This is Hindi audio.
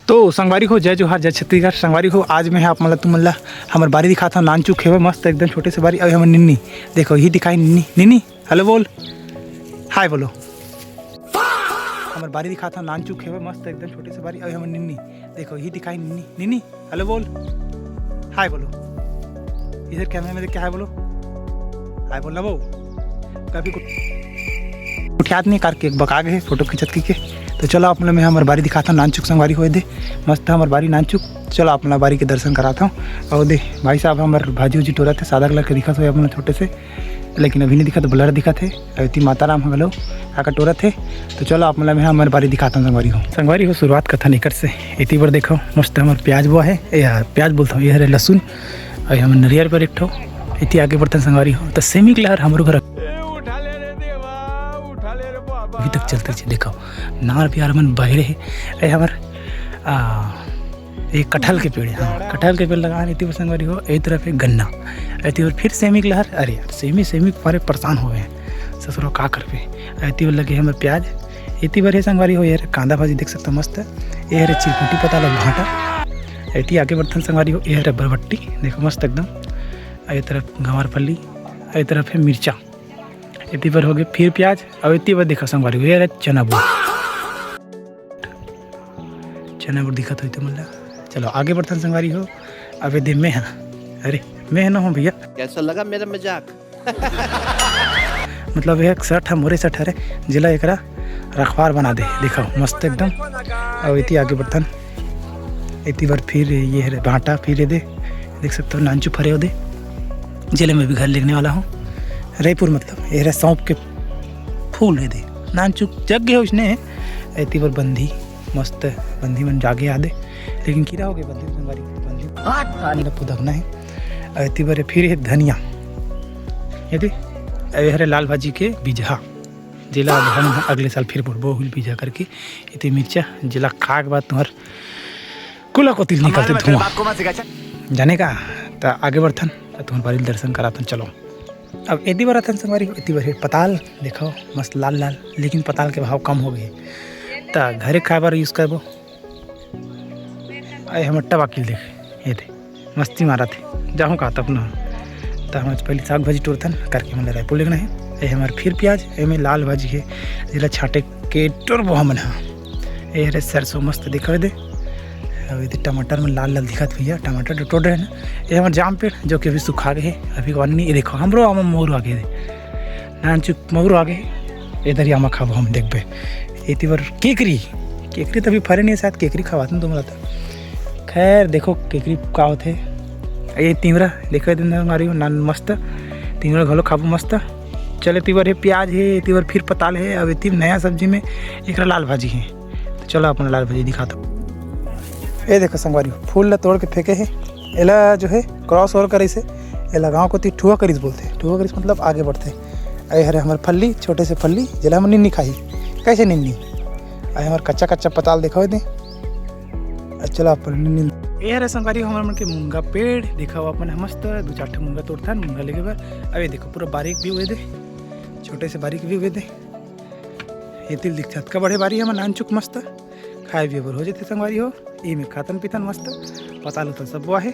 तो संगवारी हो, जय जोहार, जय छत्तीसगढ़। संगवारी हो, आज मैं आप मतलब तुम मतलब हमारे बारी दिखाता हूँ। नानचुक है मस्त एकदम छोटे से बारी। अभी हमारे निन्नी देखो, यही दिखाई निन्नी। निन्नी हेलो बोल, हाय बोलो। हमारे बारी दिखाता हूँ। नानचुक है मस्त एकदम छोटे से बारी। अभी हमारे निन्नी देखो, यही दिखाई निन्नी। निन्नी हेलो बोल, हाय बोलो। इधर कैमरे में देख के हाय बोलो, हाय बोलना वो। कभी उठियात नहीं करके बका गए फोटो खिंचत की के। तो चलो आप मैं हमारे बारी दिखाता हूँ। नानचुक संगवारी हो दे मस्त हमारे बारी नानचुक। चलो अपना बारी के दर्शन कराता हूँ। और दे भाई साहब हमारे भाजी उजी टोरा थे, सादा कलर के दिखा हुए अपना छोटे से, लेकिन अभी नहीं दिखा तो ब्लर दिखा थे। अभी माता राम हलो आका टोरा थे। तो चलो आप मैं हमारे बारी दिखाता हूँ। संगवारी हो शुरुआत कथा निकट से इतनी बार देखो मस्त हमारे प्याज बुआ है, या प्याज बोलता हूँ, ये है लहसुन। और हमारे नरियर पर एक ठो इतनी आगे बढ़ते संगवारी हो। तो सेमी लहर हमारे घर अभी तक चलते थे। देखो नार भी मन बहरे है। हमार एक कटहल के पेड़, हाँ कटहल के पेड़ लगा इतनी संगवारी हो। एक तरफ एक गन्ना, ऐती और फिर सेमी लहर। अरे यार सेमी मारे परेशान हो गए हैं ससुरो का कर पे। ऐती बार लगे हमारे प्याज, इतनी बार संगवारी हो। यार कांदा भाजी देख सकते हो मस्त। ये है चिरकुटी पता लग भाटा। ऐती आगे बढ़ते संगवारी हो। ये है बरबट्टी देखो मस्त एकदम। ये तरफ गंवार फली, ये तरफ है मिर्चा। इतनी बार हो गए फिर प्याज। और इतनी बार देखा संगवारी हो। ये चना बुआ, चना बुआ दिखा तो मतलब। चलो आगे बढ़ते संगवारी हो। अब दे मैं, अरे मैं ना हूँ भैया, कैसा लगा मेरा मजाक? मतलब एक शर्ट है मोरे शर्ट है जिला एक रखवार बना दे दिखाओ मस्त एकदम। और इतनी आगे बढ़तन इतनी बार फिर ये है भाटा। फिर ये दे देख सकते हो नानचू फरे हो दे। जिले में भी घर लेने वाला हूँ, रायपुर मतलब। ये है सौंप के फूल है दे नानचुक जग गए उसने। इतनी बार बंधी मस्त बंधी मन जागे आदे, लेकिन कीड़ा हो गए बंधी संगवारी बंधी पुदकना है। इतनी बार फिर है धनिया। ये दे हरे लाल भाजी के बीजा जिला हम अगले साल फिर बोल हुई बीजा करके। इतनी मिर्चा जिला खा के बाद तुम्हार कुला को तिल निकलते धुआं जाने का। तो आगे बढ़थन तुम्हारे बारी दर्शन कराथन। चलो अब इतनी बार आथन संगवारी हो। इतनी बार पताल देखो मस्त लाल लाल, लेकिन पताल के भाव कम हो गए। तो घरे खाए बार यूज़ करबो। अरे हम टबाकिल देख ये थे मस्ती मारा थे जाऊँ का तब ना। तो हम पहले साग भाजी टोरथन करके मतलब रायपुर लेना है। ये हमारे फिर प्याज, ये लाल भाजी है जिला छाटे के टोरबो हमन। हाँ ये हरे सरसों मस्त दिखा दे। अब इधर टमाटर में लाल लाल दिखत भैया, टमाटर टोट रहे ना। ये हमारे जाम पेड़ जो कि अभी सुखा गए है, अभी कौन नहीं। ये देखो हमरो आम मोर आगे नानचुक मोर आगे। इधर ही आमा खाबो हम देखबे। इतनी बार केकरी केकरी तो अभी फरे नहीं शायद, केकरी खवाते तुम तो। खैर देखो केकरी का होते। ये तिवरा देखो दिन हमारी नान मस्त तिवरा घलो खाबो मस्त। चले तिवर है प्याज है, तिवर फिर पताल है। अब इतनी नया सब्जी में एक लाल भाजी है। तो चलो अपना लाल भाजी दिखा दो। ये देखो संगवारी फूल ला तोड़ के फेंके है। एला जो है क्रॉस ओवर करी से एला गाँव को ठुआ करीस बोलते हैं। ठुआ करीस मतलब आगे बढ़ते। अरे हरे हमारे फल्ली छोटे से फल्ली जिला हम निन्नी खाई। कैसे निन्नी अरे हमारे कच्चा कच्चा पताल देखो दे। चलो आप निन्नी। ये हरे संगवारी हमारे मन के मूंगा पेड़ देखा हुआ अपन मस्त। 2-4 मूंगा तोड़ता है मूंगा लेके बार। अब ये देखो पूरा बारीक भी हुए दे, छोटे से बारीक भी हुए दे। ये तिल दिखता का बड़े बारी हमारे नानचुक मस्त खाए भी हो जाते संगवारी हो। ये में खातन पीतन मस्त पताल उतल सब हुआ है।